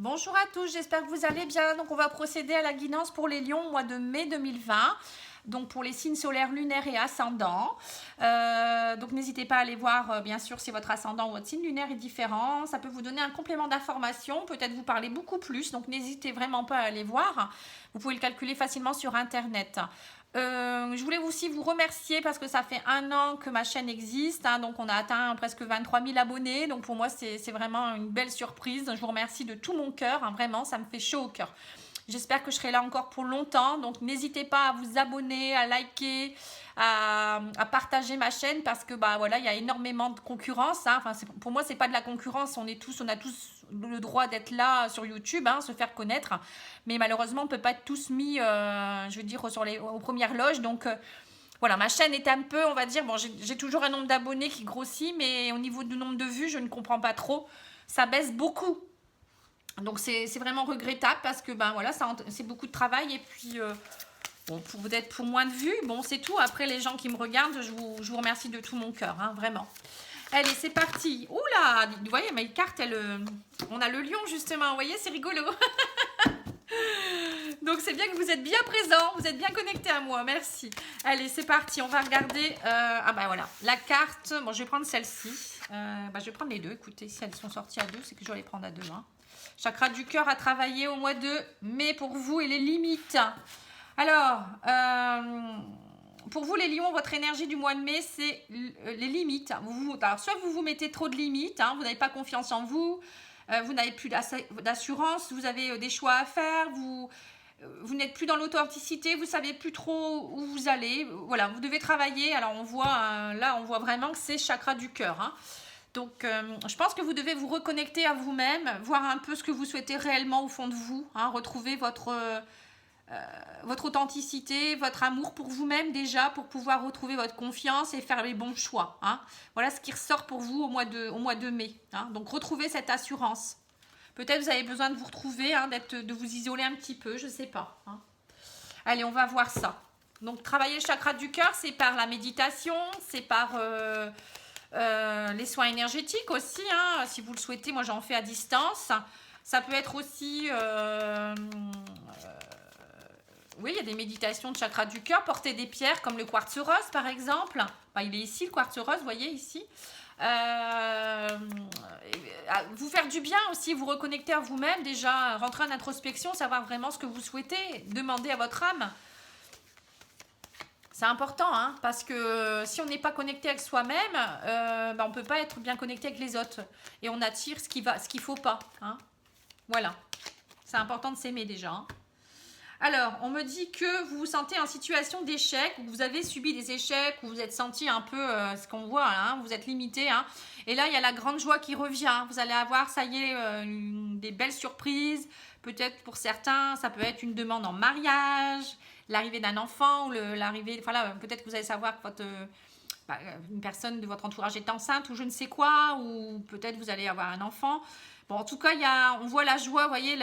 Bonjour à tous, j'espère que vous allez bien. Donc on va procéder à la guidance pour les lions au mois de mai 2020. Donc pour les signes solaires, lunaires et ascendants. Donc n'hésitez pas à aller voir bien sûr si votre ascendant ou votre signe lunaire est différent. Ça peut vous donner un complément d'information, peut-être vous parler beaucoup plus. Donc n'hésitez vraiment pas à aller voir. Vous pouvez le calculer facilement sur internet. Je voulais aussi vous remercier parce que ça fait 1 an que ma chaîne existe, hein, donc on a atteint presque 23 000 abonnés, donc pour moi c'est vraiment une belle surprise. Je vous remercie de tout mon cœur, hein, vraiment ça me fait chaud au cœur. J'espère que je serai là encore pour longtemps, donc n'hésitez pas à vous abonner, à liker, à partager ma chaîne parce que bah voilà, il y a énormément de concurrence, hein. Enfin, pour moi c'est pas de la concurrence, on a tous le droit d'être là sur YouTube, hein, se faire connaître, mais malheureusement on peut pas être tous mis, je veux dire, aux premières loges, donc voilà, ma chaîne est un peu, on va dire, bon, j'ai toujours un nombre d'abonnés qui grossit, mais au niveau du nombre de vues, je ne comprends pas trop, ça baisse beaucoup. Donc c'est vraiment regrettable parce que ben voilà, c'est beaucoup de travail et puis bon, peut-être pour moins de vues, bon c'est tout. Après les gens qui me regardent, je vous remercie de tout mon cœur, hein, vraiment. Allez, c'est parti. Oula, vous voyez mes cartes, on a le lion justement, vous voyez, c'est rigolo. Donc c'est bien que vous êtes bien présent, vous êtes bien connecté à moi, merci. Allez, c'est parti, on va regarder, ah bah voilà, la carte, bon je vais prendre celle-ci, je vais prendre les deux, écoutez, si elles sont sorties à deux, c'est que je dois les prendre à deux, hein. Chakra du cœur à travailler au mois de mai pour vous et les limites. Alors, pour vous les lions, votre énergie du mois de mai, c'est les limites. Alors, soit vous vous mettez trop de limites, hein, vous n'avez pas confiance en vous, vous n'avez plus d'assurance, vous avez des choix à faire, vous n'êtes plus dans l'authenticité, vous savez plus trop où vous allez. Voilà, vous devez travailler. Alors, on voit, là, on voit vraiment que c'est chakra du cœur, hein. Donc, je pense que vous devez vous reconnecter à vous-même, voir un peu ce que vous souhaitez réellement au fond de vous, hein, retrouver votre authenticité, votre amour pour vous-même déjà, pour pouvoir retrouver votre confiance et faire les bons choix, hein. Voilà ce qui ressort pour vous au mois de mai, hein. Donc, retrouvez cette assurance. Peut-être vous avez besoin de vous retrouver, hein, de vous isoler un petit peu, je ne sais pas, hein. Allez, on va voir ça. Donc, travailler le chakra du cœur, c'est par la méditation, c'est par... les soins énergétiques aussi, hein, si vous le souhaitez, moi j'en fais à distance. Ça peut être aussi, oui, il y a des méditations de chakra du cœur, porter des pierres comme le quartz rose par exemple. Enfin, il est ici le quartz rose, vous voyez ici. Vous faire du bien aussi, vous reconnecter à vous-même, déjà rentrer en introspection, savoir vraiment ce que vous souhaitez, demander à votre âme. C'est important, hein, parce que si on n'est pas connecté avec soi-même, on ne peut pas être bien connecté avec les autres. Et on attire ce qu'il ne faut pas, hein. Voilà. C'est important de s'aimer déjà, hein. Alors, on me dit que vous vous sentez en situation d'échec, ou vous avez subi des échecs, ou vous êtes senti un peu ce qu'on voit, là, hein, vous êtes limité, hein. Et là, il y a la grande joie qui revient. Vous allez avoir, ça y est, des belles surprises. Peut-être pour certains, ça peut être une demande en mariage, l'arrivée d'un enfant, ou l'arrivée, voilà, peut-être que vous allez savoir que une personne de votre entourage est enceinte ou je ne sais quoi, ou peut-être vous allez avoir un enfant. Bon, en tout cas, on voit la joie, vous voyez,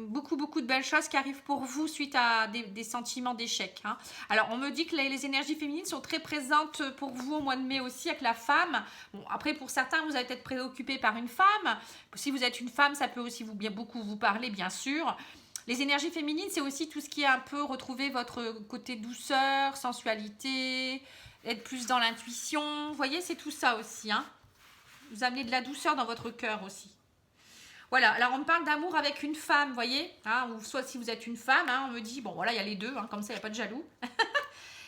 beaucoup de belles choses qui arrivent pour vous suite à des sentiments d'échec, hein. Alors, on me dit que les énergies féminines sont très présentes pour vous au mois de mai aussi avec la femme. Bon, après, pour certains, vous allez être préoccupé par une femme. Si vous êtes une femme, ça peut aussi beaucoup vous parler, bien sûr. Les énergies féminines, c'est aussi tout ce qui est un peu retrouver votre côté douceur, sensualité, être plus dans l'intuition. Vous voyez, c'est tout ça aussi, hein. Vous amenez de la douceur dans votre cœur aussi. Voilà, alors on me parle d'amour avec une femme, vous voyez, hein, ou soit si vous êtes une femme, hein, on me dit, bon voilà, il y a les deux, hein, comme ça, il n'y a pas de jaloux.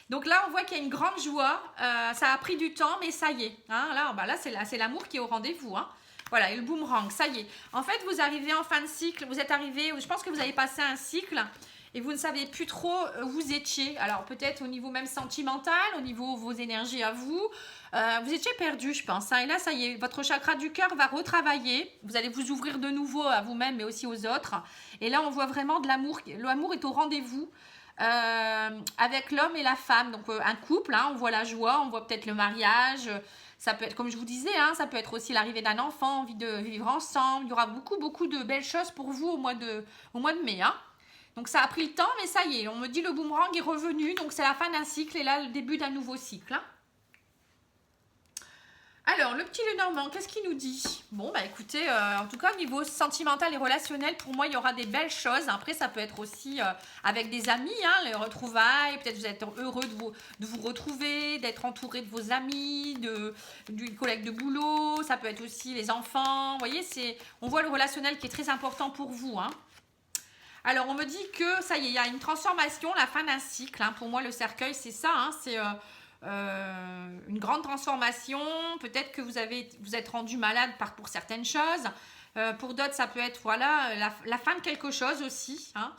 Donc là, on voit qu'il y a une grande joie, ça a pris du temps, mais ça y est, hein, là c'est l'amour qui est au rendez-vous, hein. Voilà, et le boomerang, ça y est. En fait, vous arrivez en fin de cycle, vous êtes arrivé, je pense que vous avez passé un cycle et vous ne savez plus trop où vous étiez. Alors peut-être au niveau même sentimental, au niveau de vos énergies à vous. Vous étiez perdu, je pense, hein. Et là, ça y est, votre chakra du cœur va retravailler. Vous allez vous ouvrir de nouveau à vous-même, mais aussi aux autres. Et là, on voit vraiment de l'amour. L'amour est au rendez-vous. Avec l'homme et la femme, donc un couple, hein, on voit la joie, on voit peut-être le mariage, ça peut être comme je vous disais, hein, ça peut être aussi l'arrivée d'un enfant, envie de vivre ensemble. Il y aura beaucoup de belles choses pour vous au mois de mai, hein. Donc ça a pris le temps, mais ça y est, on me dit le boomerang est revenu, donc c'est la fin d'un cycle et là le début d'un nouveau cycle, hein. Alors, le petit Lenormand, qu'est-ce qu'il nous dit? Bon, bah écoutez, en tout cas, au niveau sentimental et relationnel, pour moi, il y aura des belles choses. Après, ça peut être aussi avec des amis, hein, les retrouvailles. Peut-être vous êtes heureux de vous retrouver, d'être entouré de vos amis, d'une collègue de boulot. Ça peut être aussi les enfants. Vous voyez, on voit le relationnel qui est très important pour vous, hein. Alors, on me dit que ça y est, il y a une transformation, la fin d'un cycle, hein. Pour moi, le cercueil, c'est ça, hein, c'est une grande transformation. Peut-être que vous êtes rendu malade pour certaines choses. Pour d'autres, ça peut être voilà, la fin de quelque chose aussi, hein.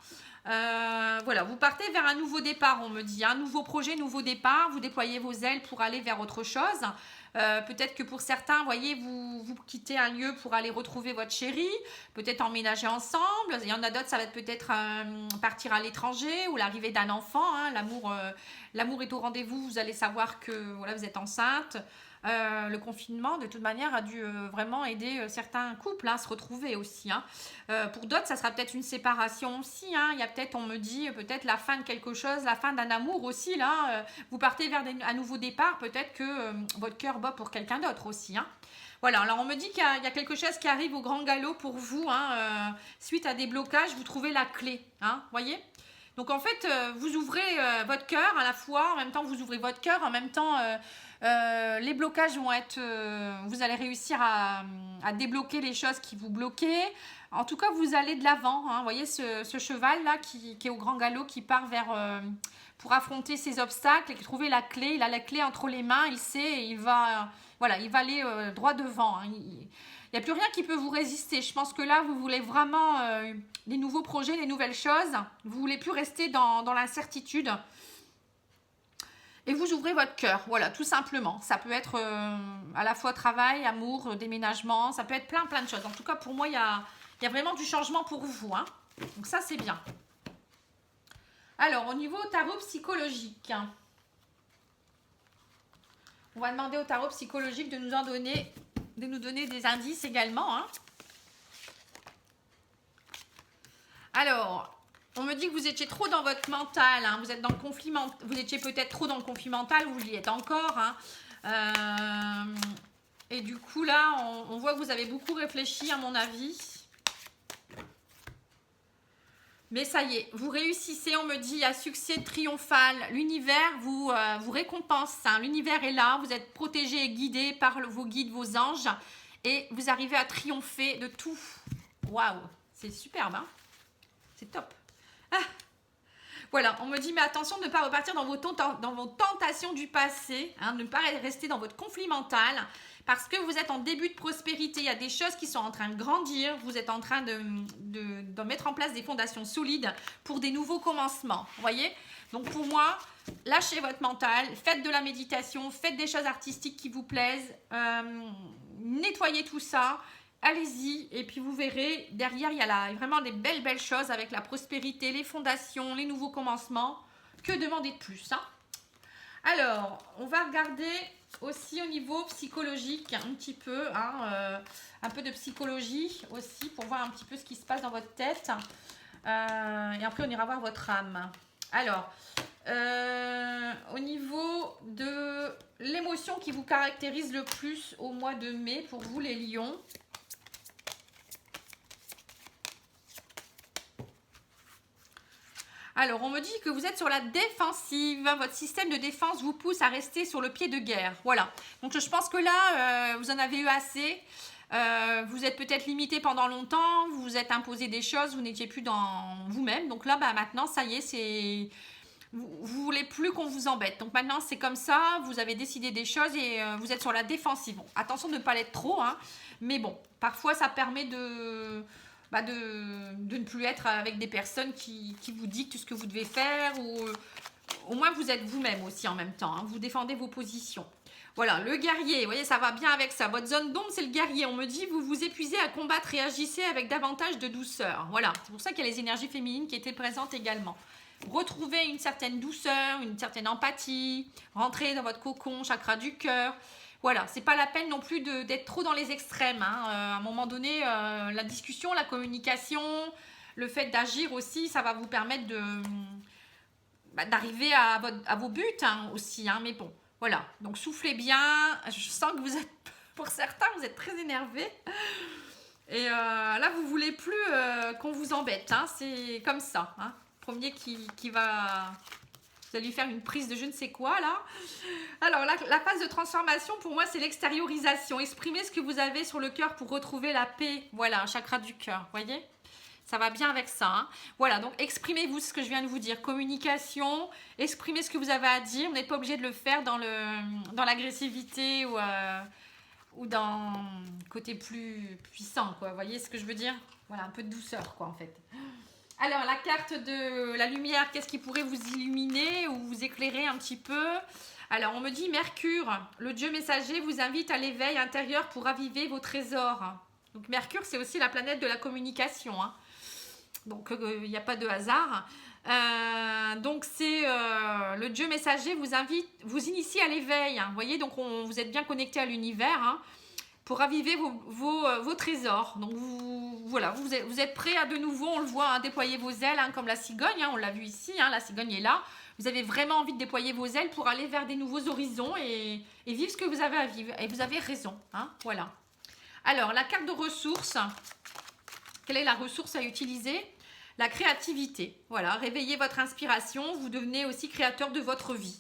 Voilà, vous partez vers un nouveau départ, on me dit. Un nouveau projet, nouveau départ. Vous déployez vos ailes pour aller vers autre chose. Peut-être que pour certains, vous voyez, vous quittez un lieu pour aller retrouver votre chéri, peut-être emménager ensemble. Il y en a d'autres, ça va être peut-être partir à l'étranger ou l'arrivée d'un enfant, hein. L'amour est au rendez-vous, vous allez savoir que voilà, vous êtes enceinte. Le confinement, de toute manière, a dû vraiment aider certains couples à se retrouver aussi, hein. Pour d'autres, ça sera peut-être une séparation aussi, hein. Il y a peut-être, on me dit, peut-être la fin de quelque chose, la fin d'un amour aussi, là. Vous partez vers un nouveau départ, peut-être que votre cœur bat pour quelqu'un d'autre aussi, hein. Voilà, alors on me dit qu'il y a quelque chose qui arrive au grand galop pour vous, hein. Suite à des blocages, vous trouvez la clé, hein, voyez. Donc en fait, vous ouvrez votre cœur à la fois, en même temps vous ouvrez votre cœur, en même temps les blocages vont être... vous allez réussir à débloquer les choses qui vous bloquaient. En tout cas, vous allez de l'avant, hein. Vous voyez ce cheval-là qui est au grand galop, qui part vers... pour affronter ces obstacles et trouver la clé. Il a la clé entre les mains, il sait, et il va aller droit devant, hein. Il n'y a plus rien qui peut vous résister. Je pense que là, vous voulez vraiment des nouveaux projets, des nouvelles choses. Vous ne voulez plus rester dans l'incertitude. Et vous ouvrez votre cœur, voilà, tout simplement. Ça peut être à la fois travail, amour, déménagement. Ça peut être plein de choses. En tout cas, pour moi, il y a vraiment du changement pour vous, hein. Donc ça, c'est bien. Alors, au niveau tarot psychologique, on va demander au tarot psychologique de nous donner des indices également, hein. Alors, on me dit que vous étiez trop dans votre mental, hein. Vous êtes dans le conflit mental, vous étiez peut-être trop dans le conflit mental, vous y êtes encore, hein. Et du coup là, on voit que vous avez beaucoup réfléchi à mon avis. Mais ça y est, vous réussissez, on me dit, à succès triomphal. L'univers vous récompense, hein. L'univers est là, vous êtes protégé et guidé par vos guides, vos anges. Et vous arrivez à triompher de tout. Waouh, c'est superbe, hein. C'est top. Ah. Voilà, on me dit, mais attention de ne pas repartir dans vos tentations du passé, hein, ne pas rester dans votre conflit mental, parce que vous êtes en début de prospérité. Il y a des choses qui sont en train de grandir, vous êtes en train de mettre en place des fondations solides pour des nouveaux commencements, vous voyez. Donc pour moi, lâchez votre mental, faites de la méditation, faites des choses artistiques qui vous plaisent, nettoyez tout ça. Allez-y, et puis vous verrez, derrière, il y a vraiment des belles choses avec la prospérité, les fondations, les nouveaux commencements. Que demander de plus, hein? Alors, on va regarder aussi au niveau psychologique un petit peu, hein, un peu de psychologie aussi, pour voir un petit peu ce qui se passe dans votre tête. Et après, on ira voir votre âme. Alors, au niveau de l'émotion qui vous caractérise le plus au mois de mai, pour vous les lions... Alors, on me dit que vous êtes sur la défensive. Votre système de défense vous pousse à rester sur le pied de guerre. Voilà. Donc, je pense que là, vous en avez eu assez. Vous êtes peut-être limité pendant longtemps. Vous vous êtes imposé des choses. Vous n'étiez plus dans vous-même. Donc là, maintenant, ça y est, vous voulez plus qu'on vous embête. Donc maintenant, c'est comme ça. Vous avez décidé des choses et vous êtes sur la défensive. Bon, attention de ne pas l'être trop, hein. Mais bon, parfois, ça permet de ne plus être avec des personnes qui vous dictent ce que vous devez faire, ou au moins vous êtes vous-même aussi en même temps, hein. Vous défendez vos positions. Voilà, le guerrier, vous voyez, ça va bien avec ça. Votre zone d'ombre, c'est le guerrier. On me dit, vous vous épuisez à combattre, réagissez avec davantage de douceur. Voilà, c'est pour ça qu'il y a les énergies féminines qui étaient présentes également. Retrouvez une certaine douceur, une certaine empathie, rentrez dans votre cocon, chakra du cœur. Voilà, c'est pas la peine non plus d'être trop dans les extrêmes, hein. À un moment donné, la discussion, la communication, le fait d'agir aussi, ça va vous permettre d'arriver à vos buts, hein, aussi, hein. Mais bon, Voilà, donc soufflez bien. Je sens que vous êtes, pour certains, vous êtes très énervés. Et là, vous voulez plus qu'on vous embête. Hein, c'est comme ça. Hein. Premier qui va... Vous allez lui faire une prise de je ne sais quoi, là. Alors, la phase de transformation, pour moi, c'est l'extériorisation. Exprimez ce que vous avez sur le cœur pour retrouver la paix. Voilà, chakra du cœur, voyez? Ça va bien avec ça. Hein. Voilà, donc exprimez-vous ce que je viens de vous dire. Communication, exprimez ce que vous avez à dire. Vous n'êtes pas obligé de le faire dans l'agressivité ou dans le côté plus puissant, quoi. Vous voyez ce que je veux dire? Voilà, un peu de douceur, quoi, en fait. Alors, la carte de la lumière, qu'est-ce qui pourrait vous illuminer ou vous éclairer un petit peu? Alors, on me dit Mercure, le dieu messager vous invite à l'éveil intérieur pour raviver vos trésors. Donc, Mercure, c'est aussi la planète de la communication. Hein. Donc, il n'y a pas de hasard. Donc, c'est le dieu messager vous initie à l'éveil. Hein. Vous voyez, donc vous êtes bien connecté à l'univers. Hein, pour raviver vos trésors. Donc, voilà, vous êtes prêts à de nouveau, on le voit, hein, déployer vos ailes, hein, comme la cigogne, hein, on l'a vu ici, hein, la cigogne est là. Vous avez vraiment envie de déployer vos ailes pour aller vers des nouveaux horizons et vivre ce que vous avez à vivre. Et vous avez raison, hein, voilà. Alors, la carte de ressources, quelle est la ressource à utiliser? La créativité. Voilà, réveillez votre inspiration, vous devenez aussi créateur de votre vie.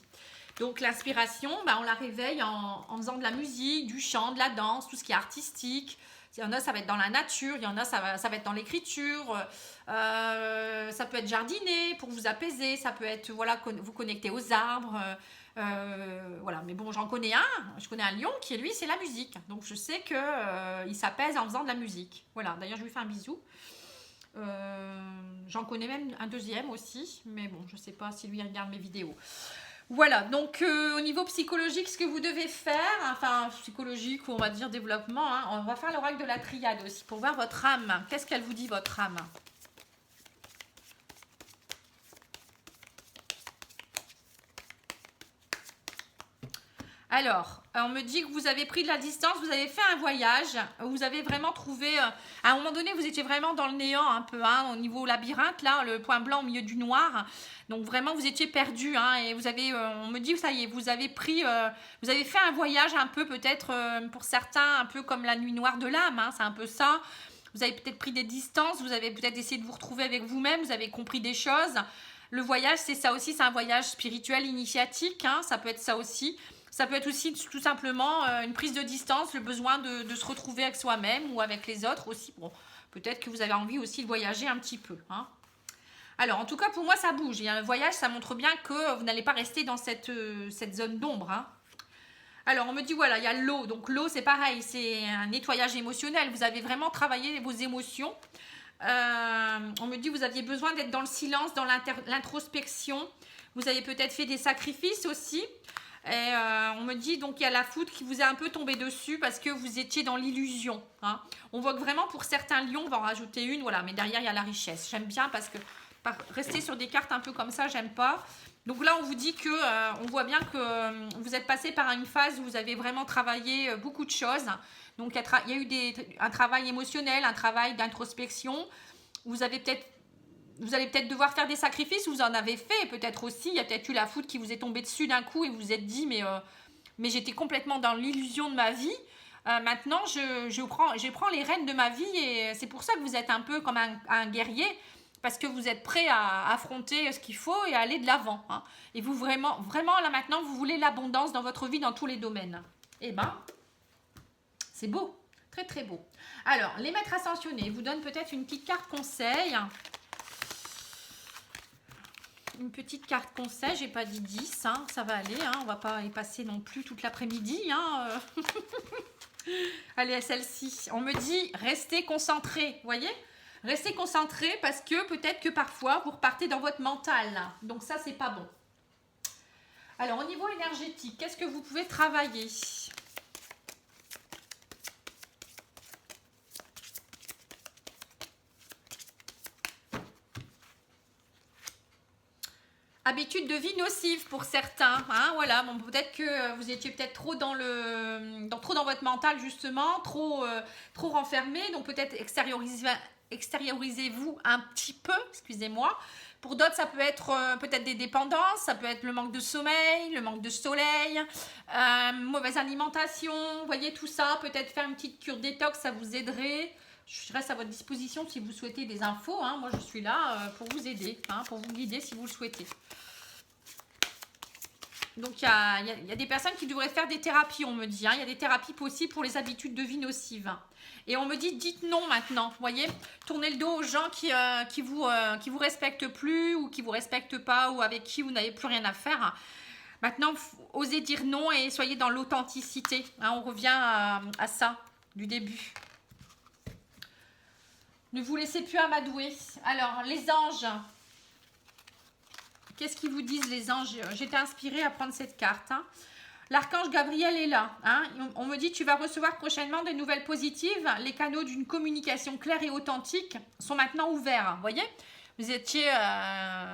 Donc l'inspiration, on la réveille en faisant de la musique, du chant, de la danse, tout ce qui est artistique. Il y en a, ça va être dans la nature, il y en a, ça va être dans l'écriture. Ça peut être jardiner pour vous apaiser, ça peut être voilà, vous connecter aux arbres. Voilà, mais bon, je connais un lion qui, lui, c'est la musique. Donc je sais qu'il s'apaise en faisant de la musique. Voilà, d'ailleurs, je lui fais un bisou. J'en connais même un deuxième aussi, mais bon, je ne sais pas si lui regarde mes vidéos. Voilà, donc au niveau psychologique, ce que vous devez faire, enfin psychologique ou on va dire développement, hein, on va faire l'oracle de la triade aussi pour voir votre âme. Qu'est-ce qu'elle vous dit, votre âme? Alors, on me dit que vous avez pris de la distance, vous avez fait un voyage, vous avez vraiment trouvé... à un moment donné, vous étiez vraiment dans le néant un peu, hein, au niveau labyrinthe, là, le point blanc au milieu du noir. Donc vraiment, vous étiez perdu, hein, et vous avez... on me dit, ça y est, vous avez fait un voyage un peu, peut-être, pour certains, un peu comme la nuit noire de l'âme, hein, c'est un peu ça. Vous avez peut-être pris des distances, vous avez peut-être essayé de vous retrouver avec vous-même, vous avez compris des choses. Le voyage, c'est ça aussi, c'est un voyage spirituel, initiatique, hein, ça peut être ça aussi. Ça peut être aussi tout simplement une prise de distance, le besoin de se retrouver avec soi-même ou avec les autres aussi. Bon, peut-être que vous avez envie aussi de voyager un petit peu. Hein. Alors, en tout cas, pour moi, ça bouge. Et un voyage, ça montre bien que vous n'allez pas rester dans cette zone d'ombre. Hein. Alors, on me dit, voilà, il y a l'eau. Donc, l'eau, c'est pareil, c'est un nettoyage émotionnel. Vous avez vraiment travaillé vos émotions. On me dit, vous aviez besoin d'être dans le silence, dans l'introspection. Vous avez peut-être fait des sacrifices aussi. Et on me dit donc il y a la foudre qui vous est un peu tombée dessus parce que vous étiez dans l'illusion. Hein. On voit que vraiment pour certains lions, on va en rajouter une, voilà, mais derrière il y a la richesse. J'aime bien parce que rester sur des cartes un peu comme ça, j'aime pas. Donc là on vous dit que on voit bien que vous êtes passé par une phase où vous avez vraiment travaillé beaucoup de choses. Donc il y a eu un travail émotionnel, un travail d'introspection. Vous allez peut-être devoir faire des sacrifices, vous en avez fait peut-être aussi, il y a peut-être eu la foudre qui vous est tombée dessus d'un coup et vous vous êtes dit mais j'étais complètement dans l'illusion de ma vie, maintenant je prends les rênes de ma vie et c'est pour ça que vous êtes un peu comme un guerrier parce que vous êtes prêt à affronter ce qu'il faut et à aller de l'avant. Hein. Et vous vraiment là maintenant vous voulez l'abondance dans votre vie dans tous les domaines. Eh ben, c'est beau, très très beau. Alors, les maîtres ascensionnés vous donnent peut-être une petite carte conseil. Une petite carte conseil, j'ai pas dit 10, hein, ça va aller, hein, on va pas y passer non plus toute l'après-midi. Hein, Allez, à celle-ci, on me dit restez concentré, voyez? Restez concentré parce que peut-être que parfois vous repartez dans votre mental, là. Donc ça c'est pas bon. Alors au niveau énergétique, qu'est-ce que vous pouvez travailler? Habitude de vie nocive pour certains, hein, voilà. Bon, peut-être que vous étiez peut-être trop dans trop dans votre mental justement, trop renfermé, donc peut-être extériorisez-vous un petit peu, excusez-moi. Pour d'autres, ça peut être peut-être des dépendances, ça peut être le manque de sommeil, le manque de soleil, mauvaise alimentation, vous voyez tout ça. Peut-être faire une petite cure détox, ça vous aiderait. Je reste à votre disposition si vous souhaitez des infos. Hein. Moi, je suis là pour vous aider, hein, pour vous guider si vous le souhaitez. Donc, il y a des personnes qui devraient faire des thérapies, on me dit. Hein. Il y a des thérapies possibles pour les habitudes de vie nocives. Et on me dit, dites non maintenant, vous voyez. Tournez le dos aux gens qui vous respectent plus ou qui vous respectent pas ou avec qui vous n'avez plus rien à faire. Maintenant, osez dire non et soyez dans l'authenticité. Hein. On revient à ça du début. Ne vous laissez plus amadouer. Alors, les anges. Qu'est-ce qu'ils vous disent, les anges? J'étais inspirée à prendre cette carte. Hein. L'archange Gabriel est là. Hein. On me dit, tu vas recevoir prochainement des nouvelles positives. Les canaux d'une communication claire et authentique sont maintenant ouverts. Vous voyez? Vous étiez... Là,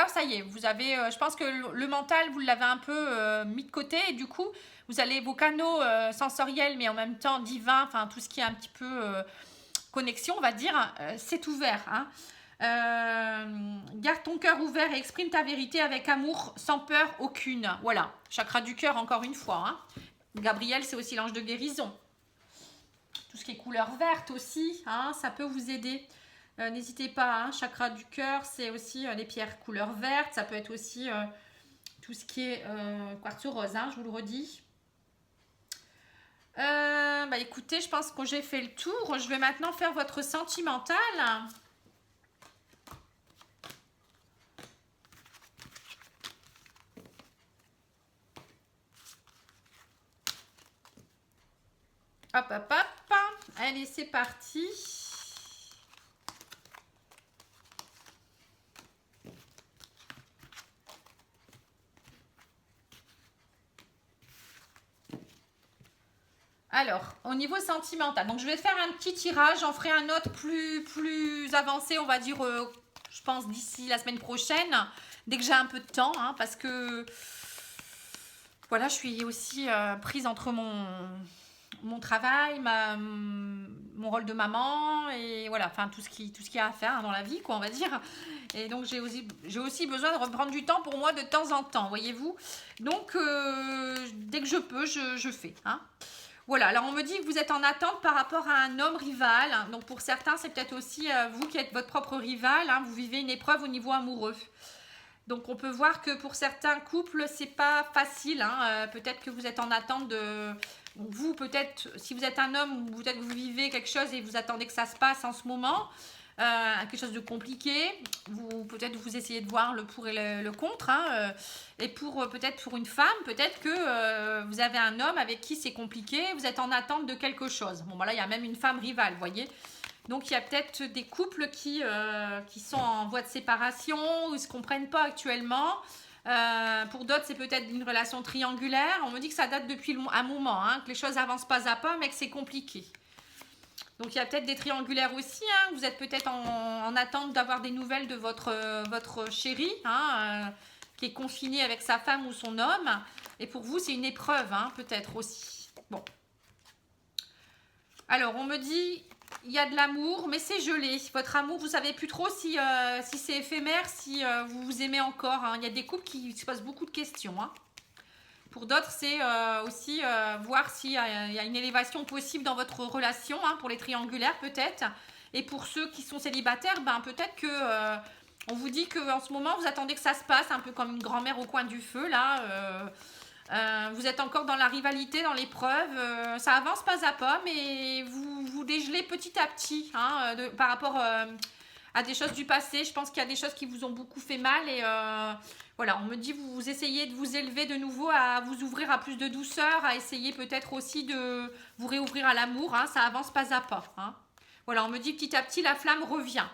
ça y est. Vous avez... je pense que le mental, vous l'avez un peu mis de côté. Et du coup, vous allez vos canaux sensoriels, mais en même temps divins, enfin tout ce qui est un petit peu... connexion, on va dire, c'est ouvert. Hein. Garde ton cœur ouvert et exprime ta vérité avec amour, sans peur aucune. Voilà, chakra du cœur, encore une fois. Hein. Gabriel, c'est aussi l'ange de guérison. Tout ce qui est couleur verte aussi, hein, ça peut vous aider. N'hésitez pas, hein, chakra du cœur, c'est aussi les pierres couleur verte. Ça peut être aussi tout ce qui est quartz rose, hein, je vous le redis. Bah écoutez, je pense que j'ai fait le tour. Je vais maintenant faire votre sentimental. Hop, hop, hop. Allez, c'est parti. Alors, au niveau sentimental, donc je vais faire un petit tirage, j'en ferai un autre plus avancé, on va dire, je pense d'ici la semaine prochaine, dès que j'ai un peu de temps, hein, parce que, voilà, je suis aussi prise entre mon travail, mon rôle de maman, et voilà, enfin, tout ce qu'il y a à faire hein, dans la vie, quoi, on va dire. Et donc, j'ai aussi besoin de reprendre du temps pour moi de temps en temps, voyez-vous. Donc, dès que je peux, je fais, hein. Voilà, alors on me dit que vous êtes en attente par rapport à un homme rival. Donc pour certains, c'est peut-être aussi vous qui êtes votre propre rival. Hein, vous vivez une épreuve au niveau amoureux. Donc on peut voir que pour certains couples, c'est pas facile. Hein, peut-être que vous êtes en attente de... Vous, peut-être, si vous êtes un homme, peut-être que vous vivez quelque chose et vous attendez que ça se passe en ce moment. Quelque chose de compliqué, peut-être vous essayez de voir le pour et le contre, hein, et peut-être pour une femme, peut-être que vous avez un homme avec qui c'est compliqué, vous êtes en attente de quelque chose. Bon, voilà, il y a même une femme rivale, vous voyez. Donc, il y a peut-être des couples qui sont en voie de séparation, ou ils ne se comprennent pas actuellement. Pour d'autres, c'est peut-être une relation triangulaire. On me dit que ça date depuis un moment, hein, que les choses avancent pas à pas, mais que c'est compliqué. Donc, il y a peut-être des triangulaires aussi. Hein. Vous êtes peut-être en attente d'avoir des nouvelles de votre chéri, hein, qui est confiné avec sa femme ou son homme. Et pour vous, c'est une épreuve, hein, peut-être aussi. Bon. Alors, on me dit, il y a de l'amour, mais c'est gelé. Votre amour, vous ne savez plus trop si c'est éphémère, si vous vous aimez encore. Hein. Il y a des couples qui se posent beaucoup de questions, hein. Pour d'autres, c'est aussi voir s'il y a une élévation possible dans votre relation, hein, pour les triangulaires peut-être. Et pour ceux qui sont célibataires, ben, peut-être que on vous dit qu'en ce moment, vous attendez que ça se passe, un peu comme une grand-mère au coin du feu. Là, vous êtes encore dans la rivalité, dans l'épreuve. Ça avance pas à pas, mais vous dégelez petit à petit, hein, par rapport à des choses du passé. Je pense qu'il y a des choses qui vous ont beaucoup fait mal et... voilà, on me dit vous essayez de vous élever de nouveau, à vous ouvrir à plus de douceur, à essayer peut-être aussi de vous réouvrir à l'amour. Hein, ça avance pas à pas. Hein. Voilà, on me dit petit à petit la flamme revient.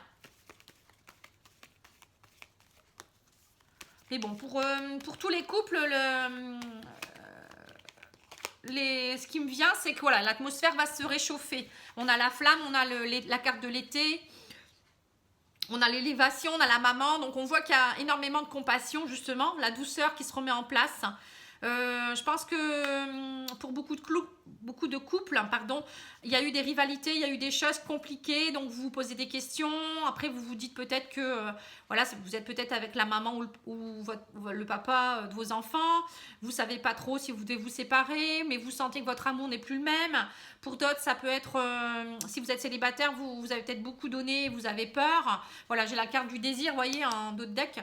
Mais bon, pour tous les couples, ce qui me vient, c'est que voilà, l'atmosphère va se réchauffer. On a la flamme, on a la carte de l'été. On a l'élévation, on a la maman, donc on voit qu'il y a énormément de compassion justement, la douceur qui se remet en place. Je pense que pour beaucoup de couples, pardon, il y a eu des rivalités, il y a eu des choses compliquées, donc vous vous posez des questions. Après, vous vous dites peut-être que voilà, vous êtes peut-être avec la maman ou le papa de vos enfants. Vous savez pas trop si vous devez vous séparer, mais vous sentez que votre amour n'est plus le même. Pour d'autres, ça peut être, si vous êtes célibataire, vous avez peut-être beaucoup donné, vous avez peur. Voilà, j'ai la carte du désir, vous voyez, en dos de deck.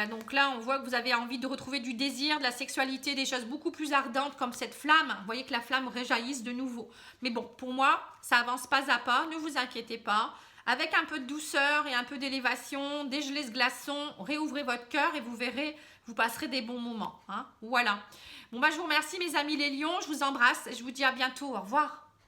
Donc là, on voit que vous avez envie de retrouver du désir, de la sexualité, des choses beaucoup plus ardentes comme cette flamme. Vous voyez que la flamme réjaillisse de nouveau. Mais bon, pour moi, ça avance pas à pas, ne vous inquiétez pas. Avec un peu de douceur et un peu d'élévation, dégelez ce glaçon, réouvrez votre cœur et vous verrez, vous passerez des bons moments. Hein. Voilà. Bon, bah, je vous remercie mes amis les lions, je vous embrasse et je vous dis à bientôt. Au revoir.